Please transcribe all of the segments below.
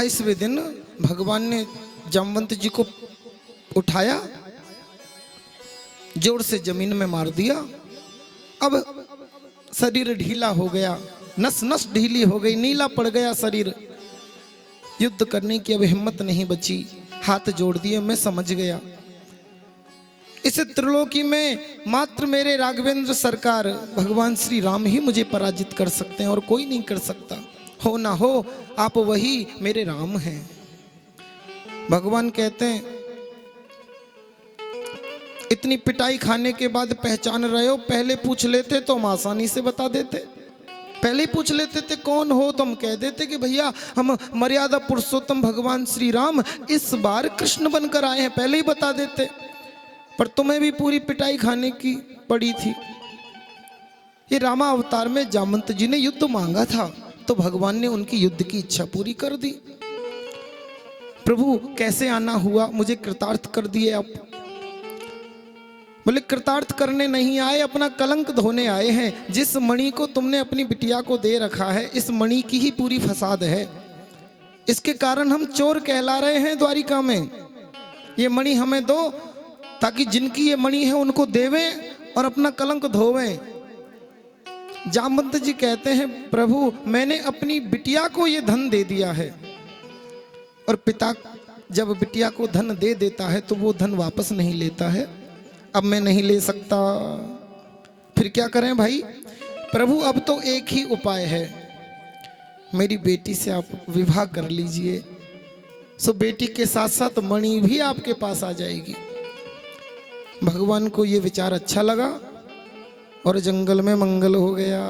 22वें दिन भगवान ने जामवंत जी को उठाया, जोर से जमीन में मार दिया। अब शरीर ढीला हो गया, नस नस ढीली हो गई, नीला पड़ गया शरीर। युद्ध करने की अब हिम्मत नहीं बची। हाथ जोड़ दिए, मैं समझ गया इस त्रिलोकी में मात्र मेरे राघवेंद्र सरकार भगवान श्री राम ही मुझे पराजित कर सकते हैं और कोई नहीं कर सकता। हो ना हो, आप वही मेरे राम हैं। भगवान कहते हैं इतनी पिटाई खाने के बाद पहचान रहे हो, पहले पूछ लेते तो हम आसानी से बता देते। पहले ही पूछ लेते थे कौन हो तो हम कह देते कि भैया हम मर्यादा पुरुषोत्तम भगवान श्री राम इस बार कृष्ण बनकर आए हैं, पहले ही बता देते। पर तुम्हें भी पूरी पिटाई खाने की पड़ी थी। ये रामा अवतार में जामवंत जी ने युद्ध मांगा था तो भगवान ने उनकी युद्ध की इच्छा पूरी कर दी। प्रभु कैसे आना हुआ, मुझे कृतार्थ कर दिए आप। बोले कृतार्थ करने नहीं आए, अपना कलंक धोने आए हैं। जिस मणि को तुमने अपनी बिटिया को दे रखा है, इस मणि की ही पूरी फसाद है। इसके कारण हम चोर कहला रहे हैं द्वारिका में। ये मणि हमें दो ताकि जिनकी ये मणि है उनको देवें और अपना कलंक धोवें। जामवंत जी कहते हैं प्रभु मैंने अपनी बिटिया को ये धन दे दिया है, और पिता जब बिटिया को धन दे देता है तो वो धन वापस नहीं लेता है। अब मैं नहीं ले सकता, फिर क्या करें भाई? प्रभु अब तो एक ही उपाय है, मेरी बेटी से आप विवाह कर लीजिए, सो बेटी के साथ साथ मणि भी आपके पास आ जाएगी। भगवान को ये विचार अच्छा लगा और जंगल में मंगल हो गया।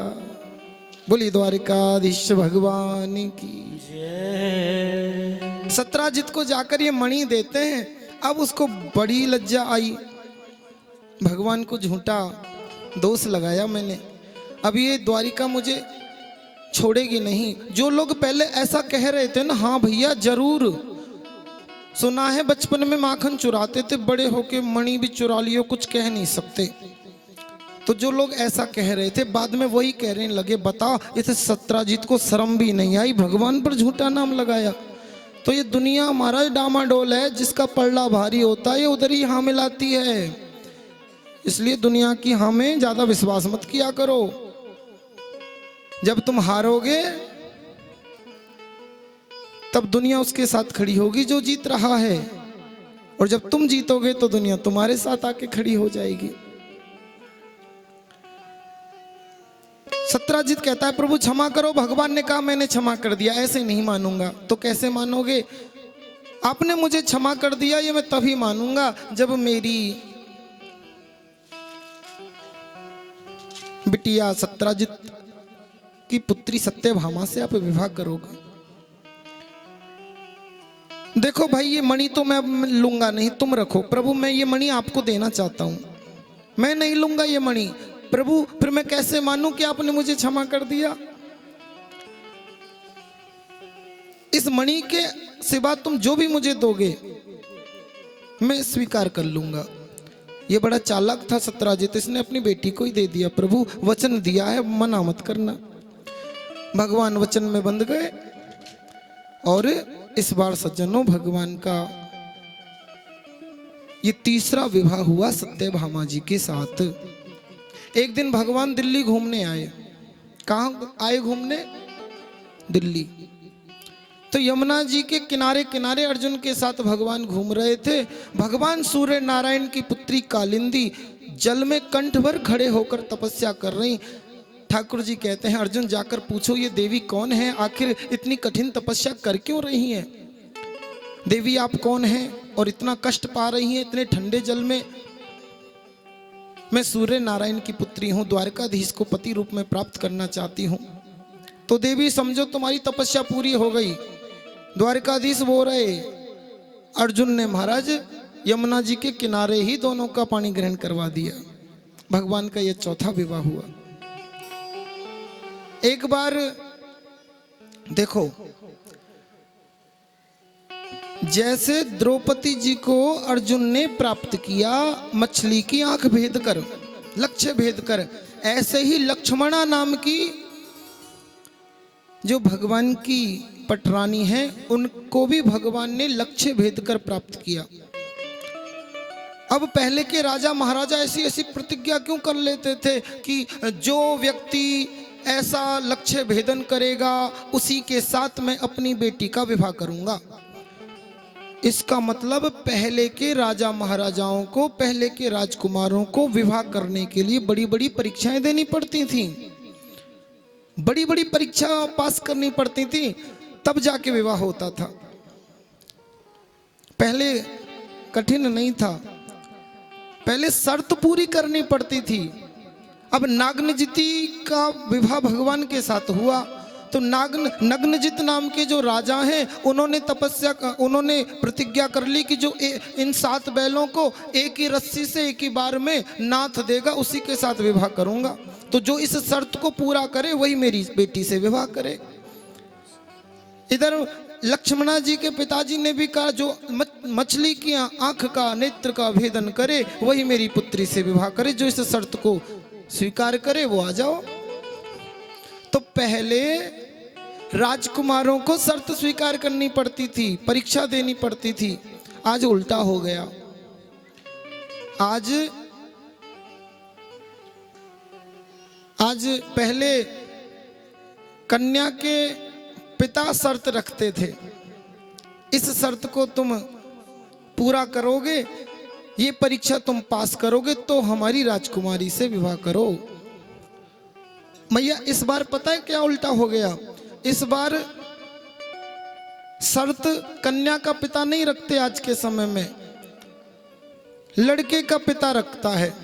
बोली द्वारिकाधीश भगवान की जय। सत्राजित को जाकर ये मणि देते हैं। अब उसको बड़ी लज्जा आई, भगवान को झूठा दोष लगाया मैंने, अब ये द्वारिका मुझे छोड़ेगी नहीं। जो लोग पहले ऐसा कह रहे थे ना, हाँ भैया जरूर, सुना है बचपन में माखन चुराते थे, बड़े होके मणि भी चुरा लियो, कुछ कह नहीं सकते। तो जो लोग ऐसा कह रहे थे बाद में वही कहने लगे, बता इस सत्राजित को शर्म भी नहीं आई, भगवान पर झूठा नाम लगाया। तो ये दुनिया हमारा डामाडोल है, जिसका पल्ला भारी होता है उधर ही हाँ मिलाती है। इसलिए दुनिया की हाँ में ज्यादा विश्वास मत किया करो। जब तुम हारोगे तब दुनिया उसके साथ खड़ी होगी जो जीत रहा है, और जब तुम जीतोगे तो दुनिया तुम्हारे साथ आके खड़ी हो जाएगी। सत्राजित कहता है प्रभु क्षमा करो। भगवान ने कहा मैंने क्षमा कर दिया, ऐसे नहीं मानूंगा। तो कैसे मानोगे? आपने मुझे क्षमा कर दिया ये मैं तभी मानूंगा जब मेरी बिटिया सत्राजित की पुत्री सत्यभामा से आप विवाह करोगे। देखो भाई ये मणि तो मैं लूंगा नहीं, तुम रखो। प्रभु मैं ये मणि आपको देना चाहता हूं, मैं नहीं लूंगा ये मणि। प्रभु फिर मैं कैसे मानूं कि आपने मुझे क्षमा कर दिया? इस मणि के सिवा तुम जो भी मुझे दोगे मैं स्वीकार कर लूंगा। ये बड़ा चालाक था सत्राजित, इसने अपनी बेटी को ही दे दिया। प्रभु वचन दिया है, मना मत करना। भगवान वचन में बंध गए और इस बार सज्जनों भगवान का ये तीसरा विवाह हुआ सत्यभामा जी के साथ। एक दिन भगवान दिल्ली घूमने आए। कहाँ आए घूमने? दिल्ली। तो यमुना जी के किनारे किनारे अर्जुन के साथ भगवान घूम रहे थे। भगवान सूर्य नारायण की पुत्री कालिंदी जल में कंठ भर खड़े होकर तपस्या कर रही। ठाकुर जी कहते हैं अर्जुन जाकर पूछो ये देवी कौन है, आखिर इतनी कठिन तपस्या कर क्यों रही हैं? देवी आप कौन हैं और इतना कष्ट पा रही हैं इतने ठंडे जल में? मैं सूर्य नारायण की पुत्री हूँ, द्वारकाधीश को पति रूप में प्राप्त करना चाहती हूँ। तो देवी समझो तुम्हारी तपस्या पूरी हो गई। द्वारकाधीश वो रहे। अर्जुन ने महाराज यमुना जी के किनारे ही दोनों का पानी ग्रहण करवा दिया। भगवान का यह चौथा विवाह हुआ। एक बार देखो, जैसे द्रौपदी जी को अर्जुन ने प्राप्त किया मछली की आंख भेद कर, लक्ष्य भेद कर, ऐसे ही लक्ष्मणा नाम की जो भगवान की पटरानी हैं, उनको भी भगवान ने लक्ष्य भेद कर प्राप्त किया। अब पहले के राजा महाराजा ऐसी ऐसी प्रतिज्ञा क्यों कर लेते थे कि जो व्यक्ति ऐसा लक्ष्य भेदन करेगा उसी के साथ मैं अपनी बेटी का विवाह करूंगा। इसका मतलब पहले के राजा महाराजाओं को, पहले के राजकुमारों को विवाह करने के लिए बड़ी बड़ी परीक्षाएं देनी पड़ती थीं, बड़ी बड़ी परीक्षा पास करनी पड़ती थी, तब जाके विवाह होता था। पहले कठिन नहीं था, पहले शर्त पूरी करनी पड़ती थी। अब नागनजिती का विवाह भगवान के साथ हुआ तो नग्नजित नाम के जो राजा हैं उन्होंने प्रतिज्ञा कर ली कि जो इन 7 बैलों को एक ही रस्सी से एक ही बार में नाथ देगा उसी के साथ विवाह करूंगा। तो जो इस शर्त को पूरा करे वही मेरी बेटी से विवाह करे। इधर लक्ष्मणा जी के पिताजी ने भी कहा जो मछली की आंख का, नेत्र का भेदन करे वही मेरी पुत्री से विवाह करे, जो इस शर्त को स्वीकार करे वो आ जाओ। तो पहले राजकुमारों को शर्त स्वीकार करनी पड़ती थी, परीक्षा देनी पड़ती थी। आज उल्टा हो गया। आज पहले कन्या के पिता शर्त रखते थे, इस शर्त को तुम पूरा करोगे, ये परीक्षा तुम पास करोगे तो हमारी राजकुमारी से विवाह करो। मैया इस बार पता है क्या उल्टा हो गया? इस बार शर्त कन्या का पिता नहीं रखते, आज के समय में लड़के का पिता रखता है।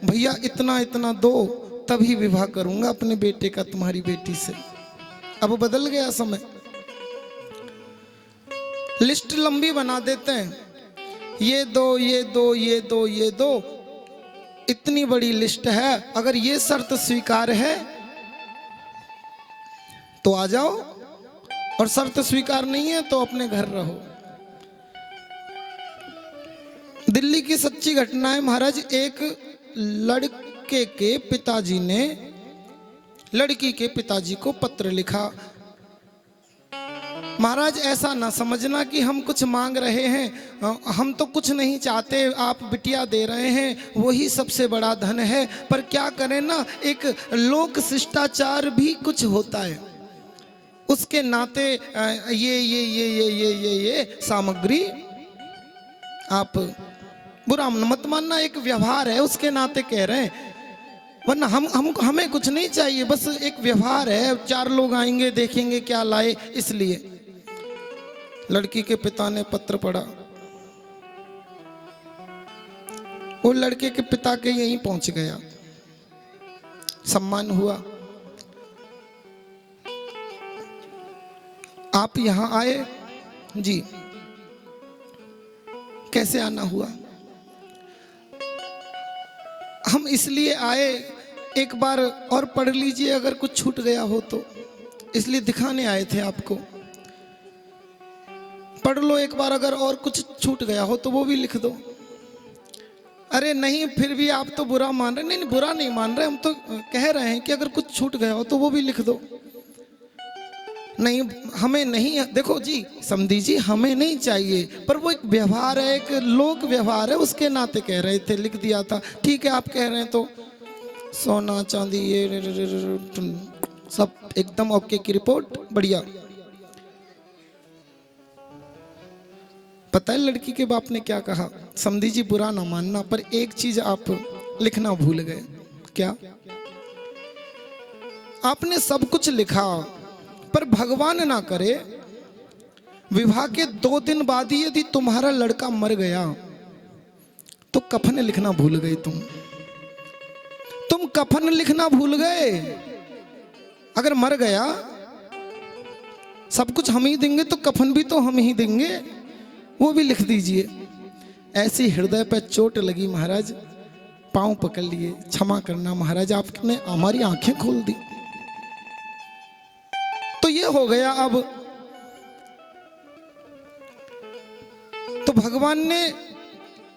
भैया इतना इतना दो तभी विवाह करूंगा अपने बेटे का तुम्हारी बेटी से। अब बदल गया समय, लिस्ट लंबी बना देते हैं, ये दो ये दो ये दो ये दो, इतनी बड़ी लिस्ट है। अगर ये शर्त स्वीकार है तो आ जाओ, और शर्त स्वीकार नहीं है तो अपने घर रहो। दिल्ली की सच्ची घटना है महाराज। एक लड़के के पिताजी ने लड़की के पिताजी को पत्र लिखा, महाराज ऐसा ना समझना कि हम कुछ मांग रहे हैं, हम तो कुछ नहीं चाहते, आप बिटिया दे रहे हैं वही सबसे बड़ा धन है। पर क्या करें ना, एक लोक शिष्टाचार भी कुछ होता है, उसके नाते ये सामग्री आप बुरा मत मानना, एक व्यवहार है उसके नाते कह रहे हैं, वरना हमें कुछ नहीं चाहिए, बस एक व्यवहार है, 4 लोग आएंगे देखेंगे क्या लाए, इसलिए। लड़की के पिता ने पत्र पढ़ा, वो लड़के के पिता के यहीं पहुंच गया, सम्मान हुआ। आप यहां आए जी, कैसे आना हुआ? हम इसलिए आए, एक बार और पढ़ लीजिए अगर कुछ छूट गया हो तो, इसलिए दिखाने आए थे आपको। पढ़ लो एक बार, अगर और कुछ छूट गया हो तो वो भी लिख दो। अरे नहीं, फिर भी आप तो बुरा मान रहे। नहीं, बुरा नहीं मान रहे, हम तो कह रहे हैं कि अगर कुछ छूट गया हो तो वो भी लिख दो। नहीं, हमें नहीं, देखो जी समझी जी, हमें नहीं चाहिए, पर वो एक व्यवहार है, एक लोक व्यवहार है, उसके नाते कह रहे थे, लिख दिया था। ठीक है, आप कह रहे हैं तो सोना चांदी ये सब एकदम ओके की रिपोर्ट, बढ़िया। पता है लड़की के बाप ने क्या कहा? समझी जी बुरा ना मानना, पर एक चीज आप लिखना भूल गए। क्या? आपने सब कुछ लिखा, पर भगवान ना करे विवाह के 2 दिन बाद ही यदि तुम्हारा लड़का मर गया तो कफन लिखना भूल गए। तुम कफन लिखना भूल गए। अगर मर गया सब कुछ हम ही देंगे तो कफन भी तो हम ही देंगे, वो भी लिख दीजिए। ऐसी हृदय पे चोट लगी महाराज, पांव पकड़ लिए, क्षमा करना महाराज, आपने हमारी आंखें खोल दी। तो ये हो गया। अब तो भगवान ने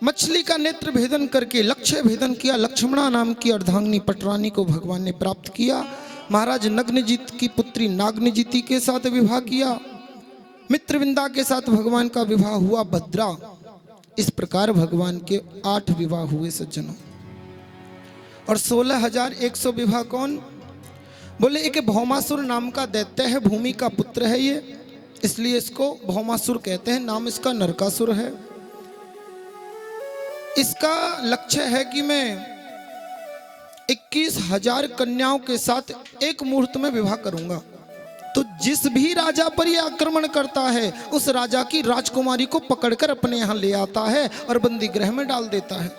मछली का नेत्र भेदन करके लक्ष्य भेदन किया। लक्ष्मणा नाम की अर्धांगिनी पटरानी को भगवान ने प्राप्त किया। महाराज नग्नजित की पुत्री नागनजिती के साथ विवाह किया। मित्रविंदा के साथ भगवान का विवाह हुआ भद्रा। इस प्रकार भगवान के 8 विवाह हुए सज्जनों। और 16,100 विवाह कौन? बोले एक भौमासुर नाम का दैत्य है, भूमि का पुत्र है ये, इसलिए इसको भौमासुर कहते हैं। नाम इसका नरकासुर है। इसका लक्ष्य है कि मैं 21,000 कन्याओं के साथ एक मुहूर्त में विवाह करूंगा। तो जिस भी राजा पर यह आक्रमण करता है उस राजा की राजकुमारी को पकड़कर अपने यहां ले आता है और बंदी गृह में डाल देता है।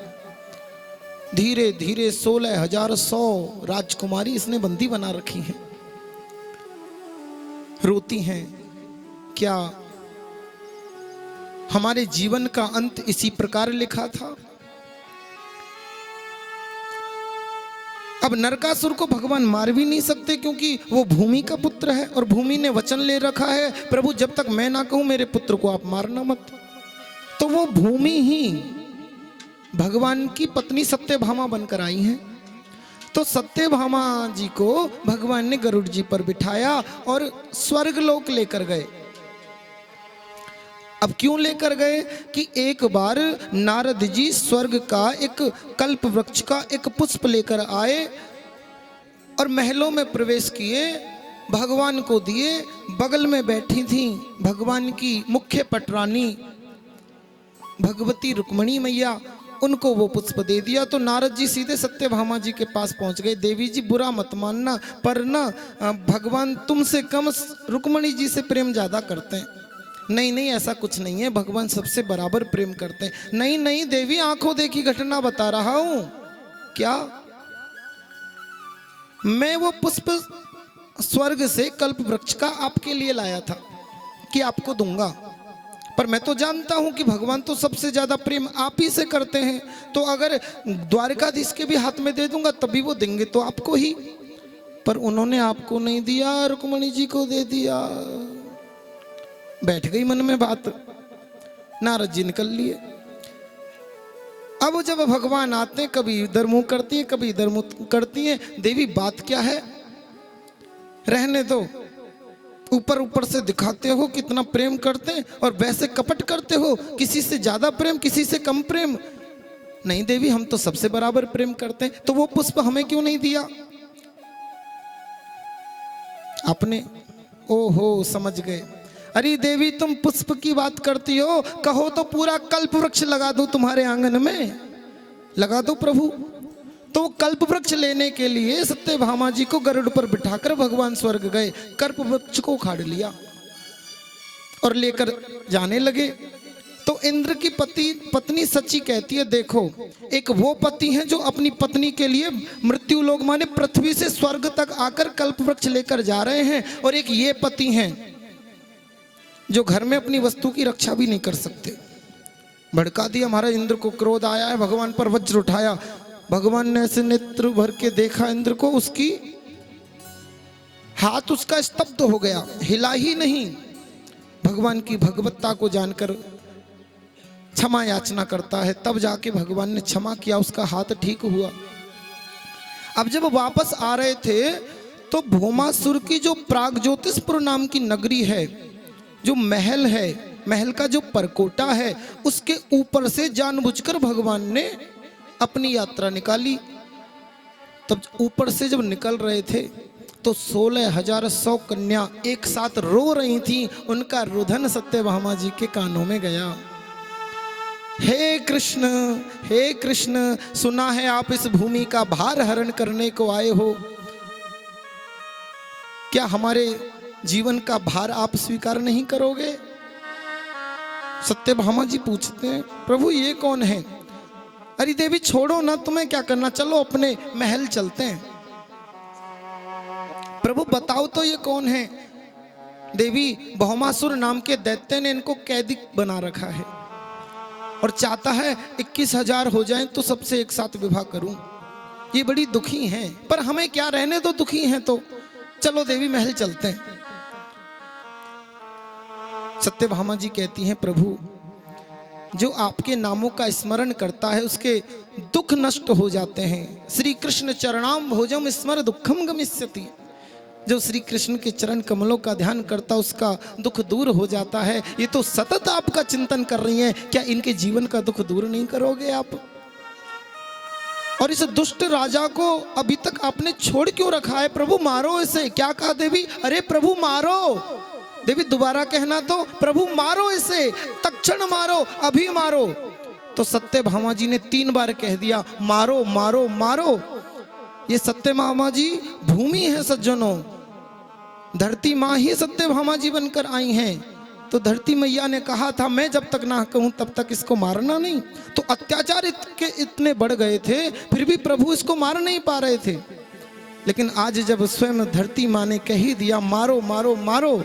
धीरे धीरे 16,100 राजकुमारी इसने बंदी बना रखी हैं। रोती हैं। क्या हमारे जीवन का अंत इसी प्रकार लिखा था? अब नरकासुर को भगवान मार भी नहीं सकते क्योंकि वो भूमि का पुत्र है और भूमि ने वचन ले रखा है, प्रभु जब तक मैं ना कहूं मेरे पुत्र को आप मारना मत। तो वो भूमि ही भगवान की पत्नी सत्यभामा बनकर आई हैं। तो सत्यभामा जी को भगवान ने गरुड़ जी पर बिठाया और स्वर्गलोक लेकर गए। अब क्यों लेकर गए कि एक बार नारद जी स्वर्ग का एक कल्प वृक्ष का एक पुष्प लेकर आए और महलों में प्रवेश किए, भगवान को दिए। बगल में बैठी थी भगवान की मुख्य पटरानी भगवती रुक्मणी मैया, उनको वो पुष्प दे दिया। तो नारद जी सीधे सत्यभामा जी के पास पहुंच गए। देवी जी बुरा मत मानना, पर ना भगवान तुमसे कम रुक्मणी जी से प्रेम ज्यादा करते हैं। नहीं नहीं ऐसा कुछ नहीं है, भगवान सबसे बराबर प्रेम करते हैं। नहीं नहीं देवी, आंखों देखी घटना बता रहा हूं। क्या? मैं वो पुष्प स्वर्ग से कल्प वृक्ष का आपके लिए लाया था कि आपको दूंगा, पर मैं तो जानता हूं कि भगवान तो सबसे ज्यादा प्रेम आप ही से करते हैं। तो अगर द्वारकाधीश के भी हाथ में दे दूंगा तभी वो देंगे तो आपको ही। पर उन्होंने आपको नहीं दिया, रुक्मणी जी को दे दिया। बैठ गई मन में बात। नारद जी निकल लिए। अब जब भगवान आते हैं, कभी इधर मुंह करती है कभी इधर मुंह करती है। देवी बात क्या है? रहने दो, ऊपर ऊपर से दिखाते हो कितना प्रेम करते हैं और वैसे कपट करते हो, किसी से ज्यादा प्रेम किसी से कम प्रेम। नहीं देवी, हम तो सबसे बराबर प्रेम करते हैं। तो वो पुष्प हमें क्यों नहीं दिया आपने? ओहो, समझ गए। अरे देवी, तुम पुष्प की बात करती हो, कहो तो पूरा कल्प वृक्ष लगा दो तुम्हारे आंगन में, लगा दो प्रभु। तो कल्प वृक्ष लेने के लिए सत्यभामा जी को गरुड़ पर बिठाकर भगवान स्वर्ग गए। कल्प वृक्ष को उखाड़ लिया और लेकर जाने लगे। तो इंद्र की पत्नी सची कहती है, देखो एक वो पति हैं जो अपनी पत्नी के लिए मृत्यु लोक माने पृथ्वी से स्वर्ग तक आकर कल्प वृक्ष लेकर जा रहे हैं, और एक ये पति हैं जो घर में अपनी वस्तु की रक्षा भी नहीं कर सकते। भड़का दिया। हमारा इंद्र को क्रोध आया है, भगवान पर वज्र उठाया। भगवान ने ऐसे नेत्र भर के देखा इंद्र को, उसकी हाथ उसका स्तब्ध हो गया, हिला ही नहीं। भगवान की भगवत्ता को जानकर क्षमा याचना करता है, तब जाके भगवान ने क्षमा किया, उसका हाथ ठीक हुआ। अब जब वापस आ रहे थे तो भौमासुर की जो प्रागज्योतिषपुर नाम की नगरी है, जो महल है, महल का जो परकोटा है, उसके ऊपर से जानबूझकर भगवान ने अपनी यात्रा निकाली। तब ऊपर से जब निकल रहे थे तो 16,100 कन्या एक साथ रो रही थी। उनका रुदन सत्यभामा जी के कानों में गया। हे कृष्ण, सुना है आप इस भूमि का भार हरण करने को आए हो। क्या हमारे जीवन का भार आप स्वीकार नहीं करोगे? सत्यभामा जी पूछते हैं, प्रभु ये कौन है? अरे देवी छोड़ो ना, तुम्हें क्या करना, चलो अपने महल चलते हैं। प्रभु बताओ तो ये कौन है? देवी, भौमासुर नाम के दैत्य ने इनको कैदी बना रखा है और चाहता है 21,000 हो जाएं तो सबसे एक साथ विवाह करूं। ये बड़ी दुखी हैं, पर हमें क्या, रहने दो, दुखी हैं तो चलो देवी महल चलते हैं। सत्यभामा जी कहती हैं, प्रभु जो आपके नामों का स्मरण करता है उसके दुख नष्ट हो जाते हैं। श्री कृष्ण चरणाम भोजम स्मर दुखम गमिष्यति। जो श्री कृष्ण के चरण कमलों का ध्यान करता उसका दुख दूर हो जाता है। ये तो सतत आपका चिंतन कर रही हैं, क्या इनके जीवन का दुख दूर नहीं करोगे आप? और इस दुष्ट राजा को अभी तक आपने छोड़ क्यों रखा है? प्रभु मारो इसे। क्या कहा देवी? अरे प्रभु मारो। देवी दोबारा कहना तो, प्रभु मारो इसे, तत्क्षण मारो, अभी मारो। तो सत्यभामा जी ने 3 बार कह दिया, मारो मारो मारो। ये सत्यभामा जी भूमि है सज्जनों, धरती माँ ही सत्यभामा जी बनकर आई हैं। तो धरती मैया ने कहा था मैं जब तक ना कहूं तब तक इसको मारना नहीं। तो अत्याचार इतने बढ़ गए थे, फिर भी प्रभु इसको मार नहीं पा रहे थे। लेकिन आज जब स्वयं धरती माँ ने कह ही दिया मारो मारो मारो,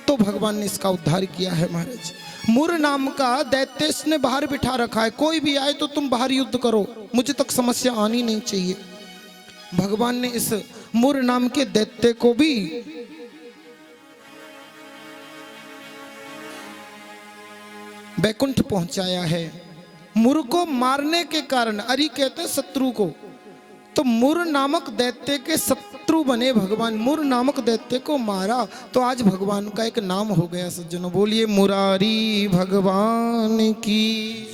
तो भगवान ने इसका उद्धार किया है। महाराज, मुर नाम का दैत्य इसने बाहर बिठा रखा है, कोई भी आए तो तुम बाहर युद्ध करो, मुझे तक समस्या आनी नहीं चाहिए। भगवान ने इस मुर नाम के दैत्य को भी बैकुंठ पहुंचाया है। मुर को मारने के कारण, अरि कहते हैं शत्रु को, तो मुर नामक दैत्य के शत्रु बने भगवान। मुर नामक दैत्य को मारा तो आज भगवान का एक नाम हो गया सज्जनों। बोलिए मुरारी भगवान की।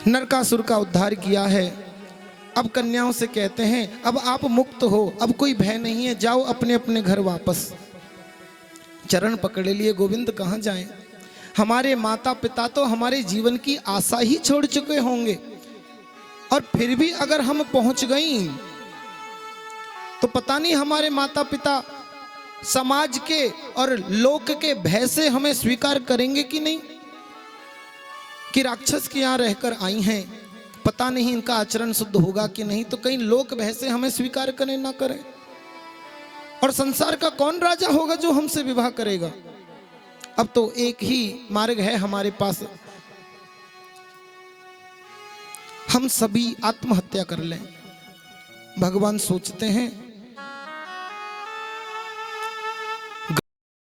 नरकासुर का उद्धार किया है। अब कन्याओं से कहते हैं अब आप मुक्त हो, अब कोई भय नहीं है, जाओ अपने अपने घर वापस। चरण पकड़ लिए, गोविंद कहाँ जाएं? हमारे माता पिता तो हमारे जीवन की आशा ही छोड़ चुके होंगे, और फिर भी अगर हम पहुंच गई तो पता नहीं हमारे माता पिता समाज के और लोक के भय से हमें स्वीकार करेंगे कि नहीं। कि राक्षस के यहाँ रहकर आई हैं, पता नहीं इनका आचरण शुद्ध होगा कि नहीं, तो कहीं लोक भय से हमें स्वीकार करें ना करें। और संसार का कौन राजा होगा जो हमसे विवाह करेगा? अब तो एक ही मार्ग है हमारे पास, हम सभी आत्महत्या कर लें। भगवान सोचते हैं